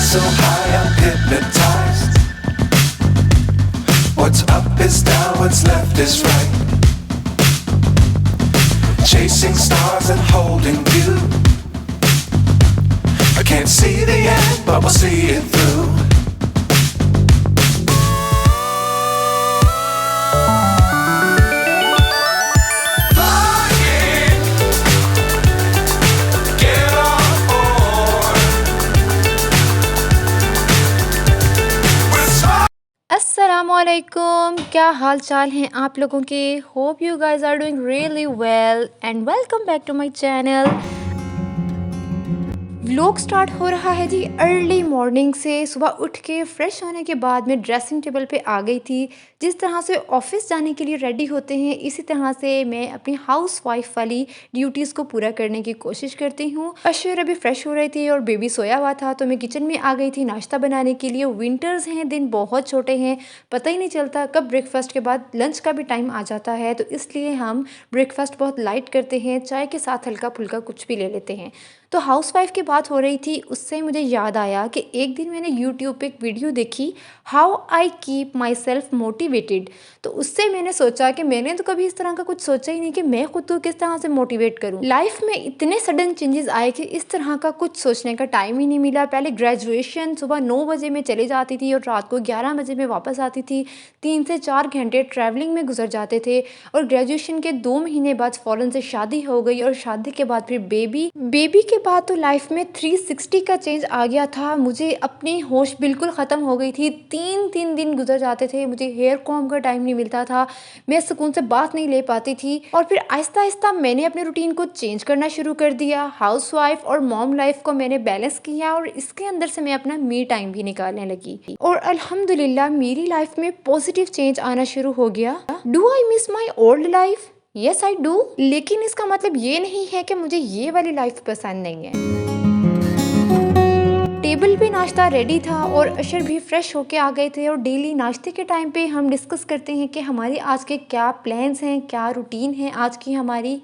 so high I'm hypnotized. What's up is down, what's left is right. Chasing stars and holding you. I can't see the end, but we'll see it through. अस्सलामुअलैकुम, क्या हाल चाल हैं आप लोगों के। Hope you guys are doing really well and welcome back to my channel. Vlog start हो रहा है जी अर्ली मॉर्निंग से। सुबह उठ के फ्रेश होने के बाद मैं ड्रेसिंग टेबल पे आ गई थी। जिस तरह से ऑफिस जाने के लिए रेडी होते हैं, इसी तरह से मैं अपनी हाउस वाइफ वाली ड्यूटीज़ को पूरा करने की कोशिश करती हूँ। अशर अभी फ्रेश हो रही थी और बेबी सोया हुआ था, तो मैं किचन में आ गई थी नाश्ता बनाने के लिए। विंटर्स हैं, दिन बहुत छोटे हैं, पता ही नहीं चलता कब ब्रेकफास्ट के बाद लंच का भी टाइम आ जाता है, तो इसलिए हम ब्रेकफास्ट बहुत लाइट करते हैं, चाय के साथ हल्का फुल्का कुछ भी ले लेते हैं। तो हाउसवाइफ की बात हो रही थी, उससे मुझे याद आया कि एक दिन मैंने यूट्यूब पे एक वीडियो देखी, how I keep my self motivated. तो उससे मैंने सोचा कि मैंने तो कभी इस तरह का कुछ सोचा ही नहीं कि मैं खुद को किस तरह से मोटिवेट करूं। लाइफ में इतने सडन चेंजेस आए कि इस तरह का कुछ सोचने का टाइम ही नहीं मिला। पहले ग्रेजुएशन सुबह 9 बजे में चले जाती थी और रात को 11 बजे में वापस आती थी। 3 से 4 घंटे ट्रैवलिंग में गुजर जाते थे। और ग्रेजुएशन के 2 महीने बाद फ़ौरन से शादी हो गई और शादी के बाद फिर बेबी के बाद तो लाइफ में 360 का चेंज आ गया था। मुझे अपनी होश बिल्कुल ख़त्म हो गई थी। 3 दिन गुजर जाते थे, मुझे हेयर कॉम्ब का टाइम नहीं मिलता था, मैं सुकून से बात नहीं ले पाती थी। और फिर आहिस्ता आहिस्ता मैंने अपने रूटीन को चेंज करना शुरू कर दिया। हाउसवाइफ और मॉम लाइफ को मैंने बैलेंस किया और इसके अंदर से मैं अपना मी टाइम भी निकालने लगी और अल्हम्दुलिल्लाह मेरी लाइफ में पॉजिटिव चेंज आना शुरू हो गया। Do I miss my old life? Yes I do. लेकिन इसका मतलब ये नहीं है कि मुझे ये वाली लाइफ पसंद नहीं है। टेबल पे नाश्ता रेडी था और अशर भी फ्रेश होके आ गए थे और डेली नाश्ते के टाइम पे हम डिस्कस करते हैं कि हमारे आज के क्या प्लान्स हैं, क्या रूटीन है आज की हमारी।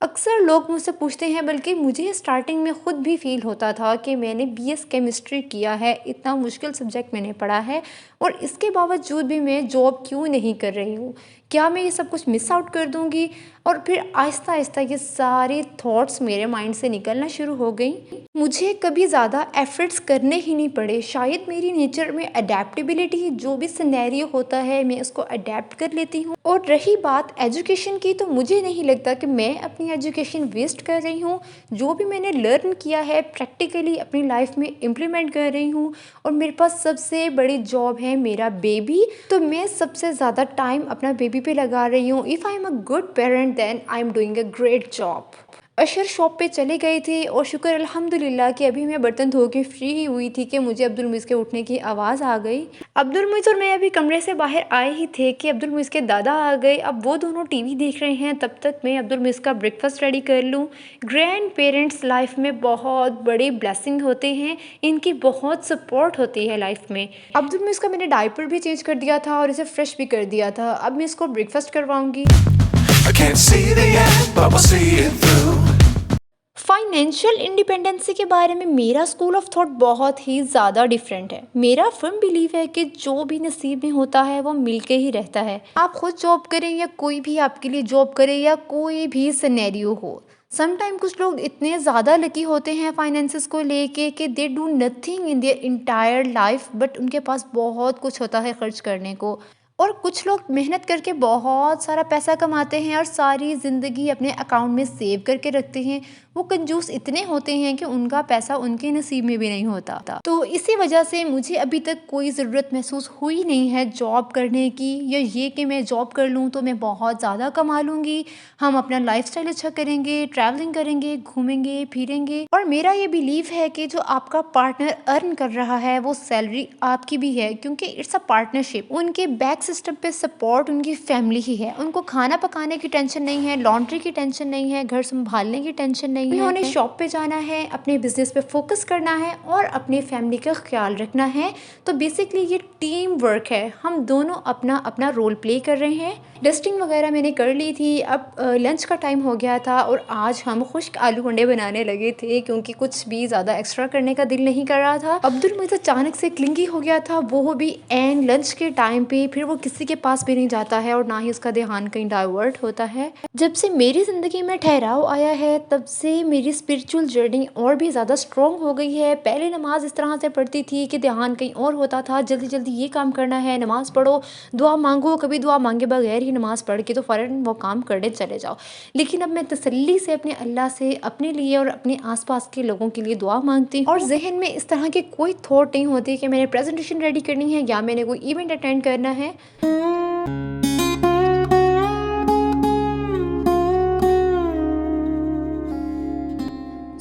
अक्सर लोग मुझसे पूछते हैं, बल्कि मुझे स्टार्टिंग में ख़ुद भी फील होता था कि मैंने बीएस केमिस्ट्री किया है, इतना मुश्किल सब्जेक्ट मैंने पढ़ा है और इसके बावजूद भी मैं जॉब क्यों नहीं कर रही हूँ, क्या मैं ये सब कुछ मिस आउट कर दूँगी। और फिर आहिस्ता आहिस्ता ये सारे थॉट्स मेरे माइंड से निकलना शुरू हो गई। मुझे कभी ज़्यादा एफर्ट्स करने ही नहीं पड़े। शायद मेरी नेचर में अडेप्टेबिलिटी, जो भी सिनेरियो होता है मैं उसको अडेप्ट कर लेती हूँ। और रही बात एजुकेशन की, तो मुझे नहीं लगता कि मैं अपनी एजुकेशन वेस्ट कर रही हूँ। जो भी मैंने लर्न किया है प्रैक्टिकली अपनी लाइफ में इम्प्लीमेंट कर रही हूँ। और मेरे पास सबसे बड़ी जॉब है मेरा बेबी, तो मैं सबसे ज़्यादा टाइम अपना बेबी पे लगा रही हूँ। If I am a good parent then I am doing a great job. अशर शॉप पे चले गए थे और शुक्र अल्हम्दुलिल्लाह कि अभी मैं बर्तन धो के फ्री ही हुई थी कि मुझे अब्दुल मुइज़ के उठने की आवाज़ आ गई। अब्दुल मुइज़ और मैं अभी कमरे से बाहर आए ही थे कि अब्दुल मुइज़ के दादा आ गए। अब वो दोनों टीवी देख रहे हैं, तब तक मैं अब्दुल मुइज़ का ब्रेकफास्ट रेडी कर लूँ। ग्रैंड पेरेंट्स लाइफ में बहुत बड़ी ब्लेसिंग होते हैं, इनकी बहुत सपोर्ट होती है लाइफ में। अब्दुल मुइज़ का मैंने डायपर भी चेंज कर दिया था और इसे फ्रेश भी कर दिया था। अब मैं इसको breakfast करवाऊँगी। I can't see the end, but we'll see it through. Financial independency के बारे में मेरा स्कूल ऑफ थॉट बहुत ही ज़्यादा डिफरेंट है। मेरा फर्म बिलीव है कि जो भी नसीब में होता है वो मिलके ही रहता है। आप खुद जॉब करें या कोई भी आपके लिए जॉब करे या कोई भी सिनेरियो हो, समटाइम कुछ लोग इतने ज़्यादा लकी होते हैं फाइनेंसेस को लेके कि they do nothing in their entire life, but उनके पास बहुत कुछ होता है खर्च करने को। और कुछ लोग मेहनत करके बहुत सारा पैसा कमाते हैं और सारी ज़िंदगी अपने अकाउंट में सेव करके रखते हैं। वो कंजूस इतने होते हैं कि उनका पैसा उनके नसीब में भी नहीं होता। तो इसी वजह से मुझे अभी तक कोई ज़रूरत महसूस हुई नहीं है जॉब करने की, या ये कि मैं जॉब कर लूँ तो मैं बहुत ज़्यादा कमा लूँगी, हम अपना लाइफस्टाइल अच्छा करेंगे, ट्रैवलिंग करेंगे, घूमेंगे फिरेंगे। और मेरा ये बिलीव है कि जो आपका पार्टनर अर्न कर रहा है वो सैलरी आपकी भी है, क्योंकि इट्स अ पार्टनरशिप। उनके बैक सिस्टम पे सपोर्ट उनकी फैमिली ही है। उनको खाना पकाने की टेंशन नहीं है, लॉन्ड्री की टेंशन नहीं है, घर संभालने की टेंशन नहीं है। उन्होंने शॉप पे जाना है, अपने बिजनेस पे फोकस करना है और अपने फैमिली का ख्याल रखना है। तो बेसिकली ये टीम वर्क है, हम दोनों अपना अपना रोल प्ले कर रहे हैं। डस्टिंग वगैरह मैंने कर ली थी। अब लंच का टाइम हो गया था और आज हम खुश्क आलू अंडे बनाने लगे थे क्योंकि कुछ भी ज़्यादा एक्स्ट्रा करने का दिल नहीं कर रहा था। अब्दुल मुझे अचानक से क्लिंगी हो गया था, वो भी एंड लंच के टाइम पे। फिर वो किसी के पास भी नहीं जाता है और ना ही उसका ध्यान कहीं डाइवर्ट होता है। जब से मेरी ज़िंदगी में ठहराव आया है तब से मेरी स्पिरिचुअल जर्नी और भी ज़्यादा स्ट्रॉन्ग हो गई है। पहले नमाज इस तरह से पढ़ती थी कि ध्यान कहीं और होता था, जल्दी जल्दी ये काम करना है, नमाज़ पढ़ो, दुआ मांगो, कभी दुआ मांगे बगैर ही नमाज़ पढ़ के तो फ़ौरन वो काम करने चले जाओ। लेकिन अब मैं तसल्ली से अपने अल्लाह से अपने लिए और अपने आसपास के लोगों के लिए दुआ मांगती हूँ और जहन में इस तरह के कोई थॉट नहीं होती कि मैंने प्रेजेंटेशन रेडी करनी है या मैंने कोई इवेंट अटेंड करना है।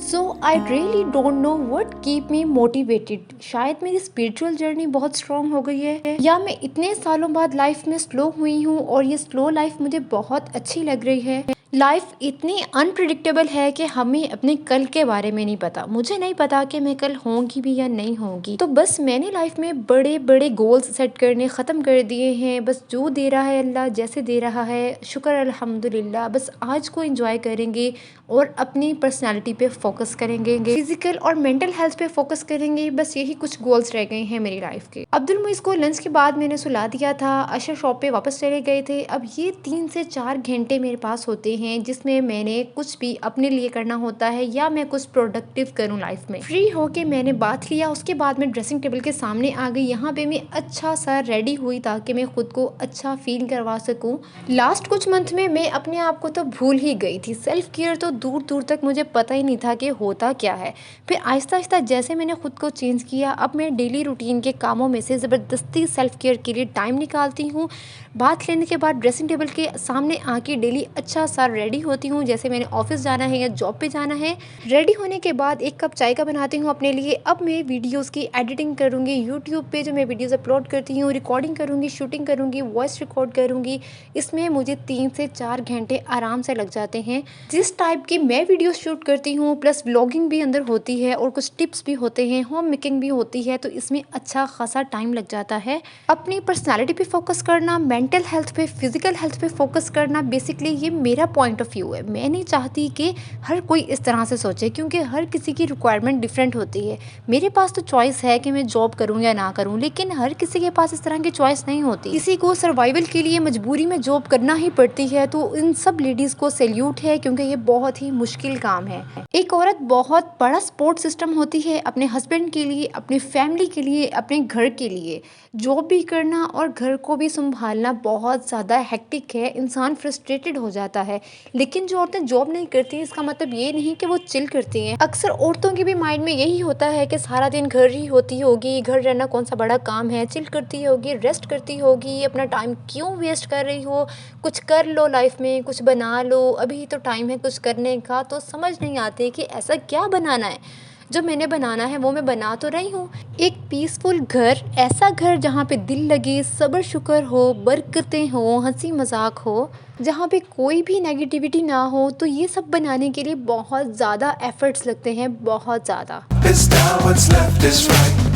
So I really don't know what keep me motivated. शायद मेरी स्पिरिचुअल जर्नी बहुत स्ट्रॉन्ग हो गई है या मैं इतने सालों बाद लाइफ में स्लो हुई हूँ और ये स्लो लाइफ मुझे बहुत अच्छी लग रही है। लाइफ इतनी अनप्रिडिक्टेबल है कि हमें अपने कल के बारे में नहीं पता। मुझे नहीं पता कि मैं कल होंगी भी या नहीं होंगी। तो बस मैंने लाइफ में बड़े बड़े गोल्स सेट करने ख़त्म कर दिए हैं। बस जो दे रहा है अल्लाह, जैसे दे रहा है शुक्र अल्हम्दुलिल्लाह। बस आज को एंजॉय करेंगे और अपनी पर्सनालिटी पे फोकस करेंगे, फिजिकल और मेंटल हेल्थ पे फोकस करेंगे। बस यही कुछ गोल्स रह गए हैं मेरी लाइफ के। अब्दुल मुइज़ को लंच के बाद मैंने सुला दिया था, अशर शॉप पे वापस चले गए थे। अब ये 3 से 4 घंटे मेरे पास होते हैं जिसमें मैंने कुछ भी अपने लिए करना होता है या मैं कुछ प्रोडक्टिव करूँ लाइफ में। फ्री होके मैंने बात लिया, उसके बाद मैं ड्रेसिंग टेबल के सामने आ गई। यहाँ पे मैं अच्छा सा रेडी हुई ताकि मैं खुद को अच्छा फील करवा सकूँ। लास्ट कुछ मंथ में मैं अपने आप को तो भूल ही गई थी। सेल्फ केयर तो दूर दूर तक मुझे पता ही नहीं था कि होता क्या है। फिर आहिस्ता आहिस्ता जैसे मैंने खुद को चेंज किया, अब मैं डेली रूटीन के कामों में से ज़बरदस्ती सेल्फ केयर के लिए टाइम निकालती हूँ। बात लेने के बाद ड्रेसिंग टेबल के सामने आके डेली अच्छा सा रेडी होती हूँ जैसे मैंने ऑफिस जाना है या जॉब पे जाना है। रेडी होने के बाद 1 कप चाय का बनाती हूँ अपने लिए। अब मैं वीडियोस की एडिटिंग करूँगी, यूट्यूब पे जो मैं वीडियोस अपलोड करती हूँ, रिकॉर्डिंग करूँगी, शूटिंग करूँगी, वॉइस रिकॉर्ड करूँगी। इसमें मुझे 3 से 4 घंटे आराम से लग जाते हैं। जिस टाइप की मैं वीडियो शूट करती हूँ प्लस व्लॉगिंग भी अंदर होती है और कुछ टिप्स भी होते हैं, होम मेकिंग भी होती है, तो इसमें अच्छा खासा टाइम लग जाता है। अपनी पर्सनैलिटी पे फोकस करना, मेंटल हेल्थ पे, फिजिकल हेल्थ पे फोकस करना, बेसिकली ये मेरा पॉइंट ऑफ व्यू है। मैं नहीं चाहती कि हर कोई इस तरह से सोचे क्योंकि हर किसी की रिक्वायरमेंट डिफरेंट होती है। मेरे पास तो चॉइस है कि मैं जॉब करूँ या ना करूँ, लेकिन हर किसी के पास इस तरह की चॉइस नहीं होती। किसी को सर्वाइवल के लिए मजबूरी में जॉब करना ही पड़ती है, तो इन सब लेडीज़ को सैल्यूट है क्योंकि ये बहुत ही मुश्किल काम है। एक औरत बहुत बड़ा सपोर्ट सिस्टम होती है अपने हस्बैंड के लिए, अपनी फैमिली के लिए, अपने घर के लिए। जॉब भी करना और घर को भी संभालना बहुत ज़्यादा हेक्टिक है, इंसान फ्रस्ट्रेटेड हो जाता है। लेकिन जो औरतें जॉब नहीं करती इसका मतलब ये नहीं कि वो चिल करती हैं। अक्सर औरतों के भी माइंड में यही होता है कि सारा दिन घर ही होती होगी, घर रहना कौन सा बड़ा काम है, चिल करती होगी, रेस्ट करती होगी, अपना टाइम क्यों वेस्ट कर रही हो, कुछ कर लो लाइफ में, कुछ बना लो, अभी तो टाइम है कुछ करने का। तो समझ नहीं आती कि ऐसा क्या बनाना है। जो मैंने बनाना है वो मैं बना तो रही हूँ। एक पीसफुल घर, ऐसा घर जहाँ पे दिल लगे, सब्र शुक्र हो, बरकतें हो, हंसी मजाक हो, जहाँ पे कोई भी नेगेटिविटी ना हो। तो ये सब बनाने के लिए बहुत ज़्यादा एफर्ट्स लगते हैं, बहुत ज़्यादा। Is now what's left is right.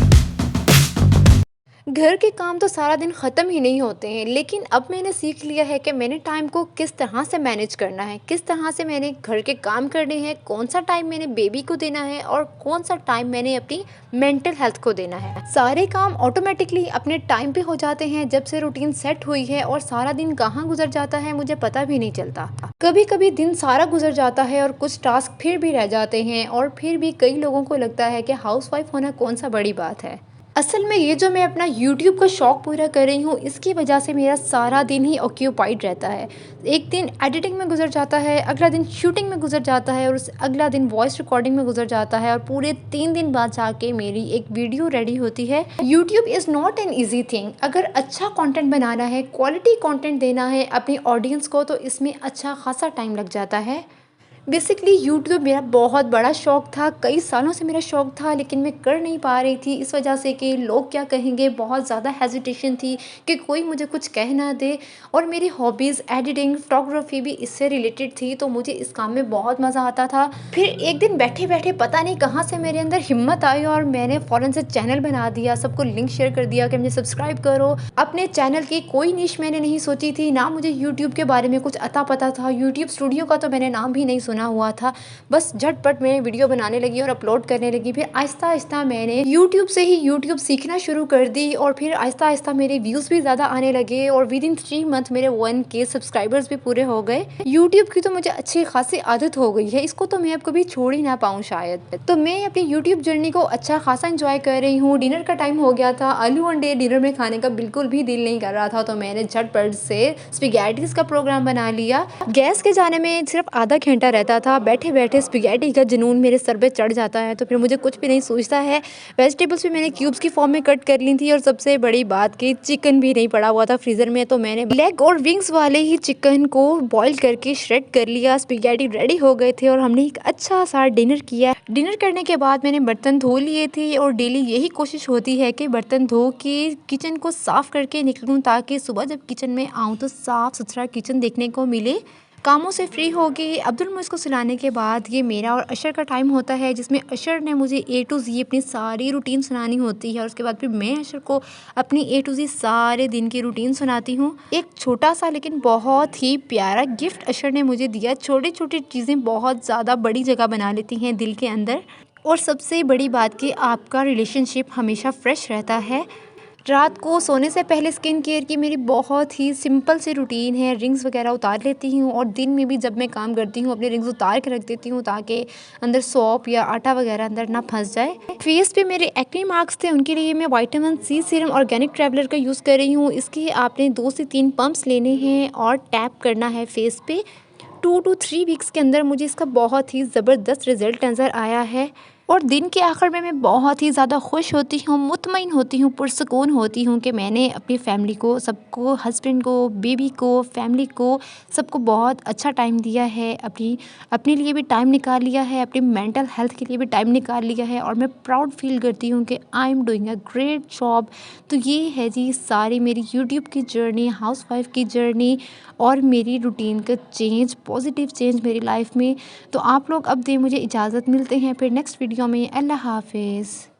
घर के काम तो सारा दिन ख़त्म ही नहीं होते हैं, लेकिन अब मैंने सीख लिया है कि मैंने टाइम को किस तरह से मैनेज करना है, किस तरह से मैंने घर के काम करने हैं, कौन सा टाइम मैंने बेबी को देना है और कौन सा टाइम मैंने अपनी मेंटल हेल्थ को देना है। सारे काम ऑटोमेटिकली अपने टाइम पे हो जाते हैं जब से रूटीन सेट हुई है और सारा दिन कहाँ गुजर जाता है मुझे पता भी नहीं चलता। कभी कभी दिन सारा गुजर जाता है और कुछ टास्क फिर भी रह जाते हैं और फिर भी कई लोगों को लगता है कि हाउसवाइफ होना कौन सा बड़ी बात है। असल में ये जो मैं अपना YouTube का शौक़ पूरा कर रही हूँ इसकी वजह से मेरा सारा दिन ही ऑक्यूपाइड रहता है। एक दिन एडिटिंग में गुजर जाता है, अगला दिन शूटिंग में गुजर जाता है और उस अगला दिन वॉइस रिकॉर्डिंग में गुजर जाता है और पूरे 3 दिन बाद जाके मेरी एक वीडियो रेडी होती है। YouTube is not an easy thing. अगर अच्छा कंटेंट बनाना है, क्वालिटी कंटेंट देना है अपनी ऑडियंस को, तो इसमें अच्छा खासा टाइम लग जाता है। बेसिकली यूट्यूब मेरा बहुत बड़ा शौक़ था, कई सालों से मेरा शौक़ था, लेकिन मैं कर नहीं पा रही थी इस वजह से कि लोग क्या कहेंगे, बहुत ज़्यादा हेजिटेशन थी कि कोई मुझे कुछ कह ना दे। और मेरी हॉबीज़ एडिटिंग, फ़ोटोग्राफ़ी भी इससे रिलेटेड थी, तो मुझे इस काम में बहुत मज़ा आता था। फिर एक दिन बैठे-बैठे पता नहीं कहाँ से मेरे अंदर हिम्मत आई और मैंने फ़ौरन से चैनल बना दिया, सबको लिंक शेयर कर दिया कि मुझे सब्सक्राइब करो। अपने चैनल की कोई निश मैंने नहीं सोची थी, ना मुझे यूट्यूब के बारे में कुछ अता पता था। यूट्यूब स्टूडियो का तो मैंने नाम भी नहीं सुना हुआ था। बस झटपट मैं वीडियो बनाने लगी और अपलोड करने लगी। फिर आहिस्ता-आहिस्ता मैंने यूट्यूब से ही यूट्यूब सीखना शुरू कर दी और फिर आहिस्ता-आहिस्ता मेरे व्यूज़ भी ज़्यादा आने लगे और विदिन 3 मंथ मेरे 1K सब्सक्राइबर्स भी पूरे हो गए। यूट्यूब की तो मुझे अच्छी खासी आदत हो गई है, इसको तो मैं अब कभी छोड़ ही ना पाऊँ शायद। तो मैं अपनी यूट्यूब जर्नी को अच्छा खासा एंजॉय कर रही हूँ। डिनर का टाइम हो गया था, आलू अंडे डिनर में खाने का बिल्कुल भी दिल नहीं कर रहा था, तो मैंने झटपट से स्पैघेटीज़ का प्रोग्राम बना लिया। गैस के जाने में सिर्फ आधा घंटा रहता था, बैठे-बैठे स्पैघेटी का जुनून मेरे सर पे चढ़ जाता है, तो फिर मुझे कुछ भी नहीं सूझता है। वेजिटेबल्स भी मैंने क्यूब्स की फॉर्म में कट कर ली थी और सबसे बड़ी बात कि चिकन भी नहीं पड़ा हुआ था फ्रीज़र में, तो मैंने लेग और विंग्स वाले ही चिकन को बॉईल करके श्रेड कर लिया। स्पैघेटी रेडी हो गए थे और हमने एक अच्छा सा डिनर किया। डिनर करने के बाद मैंने बर्तन धो लिए थे और डेली यही कोशिश होती है कि बर्तन धो के किचन को साफ़ करके निकलूँ, ताकि सुबह जब किचन में आऊँ तो साफ़ सुथरा किचन देखने को मिले। कामों से फ्री हो गई। अब्दुल मुझ को सुलाने के बाद ये मेरा और अशर का टाइम होता है, जिसमें अशर ने मुझे A to Z अपनी सारी रूटीन सुनानी होती है और उसके बाद फिर मैं अशर को अपनी A to Z सारे दिन की रूटीन सुनाती हूँ। एक छोटा सा लेकिन बहुत ही प्यारा गिफ्ट अशर ने मुझे दिया। छोटी-छोटी चीज़ें बहुत ज़्यादा बड़ी जगह बना लेती हैं दिल के अंदर। और सबसे बड़ी बात कि आपका रिलेशनशिप हमेशा फ्रेश रहता है। रात को सोने से पहले स्किन केयर की मेरी बहुत ही सिंपल सी रूटीन है। रिंग्स वगैरह उतार लेती हूँ और दिन में भी जब मैं काम करती हूँ अपने रिंग्स उतार के रख देती हूँ, ताकि अंदर सौंफ या आटा वगैरह अंदर ना फंस जाए। फेस पे मेरे एक्ने मार्क्स थे, उनके लिए मैं vitamin C serum organic traveller का यूज़ कर रही हूँ। इसके आपने 2 से 3 पंप्स लेने हैं और टैप करना है फेस पे। 2 to 3 वीक्स के अंदर मुझे इसका बहुत ही ज़बरदस्त रिज़ल्ट नज़र आया है और दिन के आखिर में मैं बहुत ही ज़्यादा खुश होती हूँ, मुतमईन होती हूँ, पुरसुकून होती हूँ कि मैंने अपनी फैमिली को, सबको, हस्बैंड को, बेबी को, फैमिली को, सबको बहुत अच्छा टाइम दिया है। अपने लिए भी टाइम निकाल लिया है, अपनी मेंटल हेल्थ के लिए भी टाइम निकाल लिया है और मैं प्राउड फील करती हूँ कि आई am doing a great job. तो ये है जी सारी मेरी यूट्यूब की जर्नी, हाउसवाइफ की जर्नी और मेरी रूटीन का चेंज, पॉजिटिव चेंज मेरी लाइफ में। तो आप लोग अब दें मुझे इजाज़त, मिलते हैं फिर नेक्स्ट वीडियो में। अल्लाह हाफ़िज़।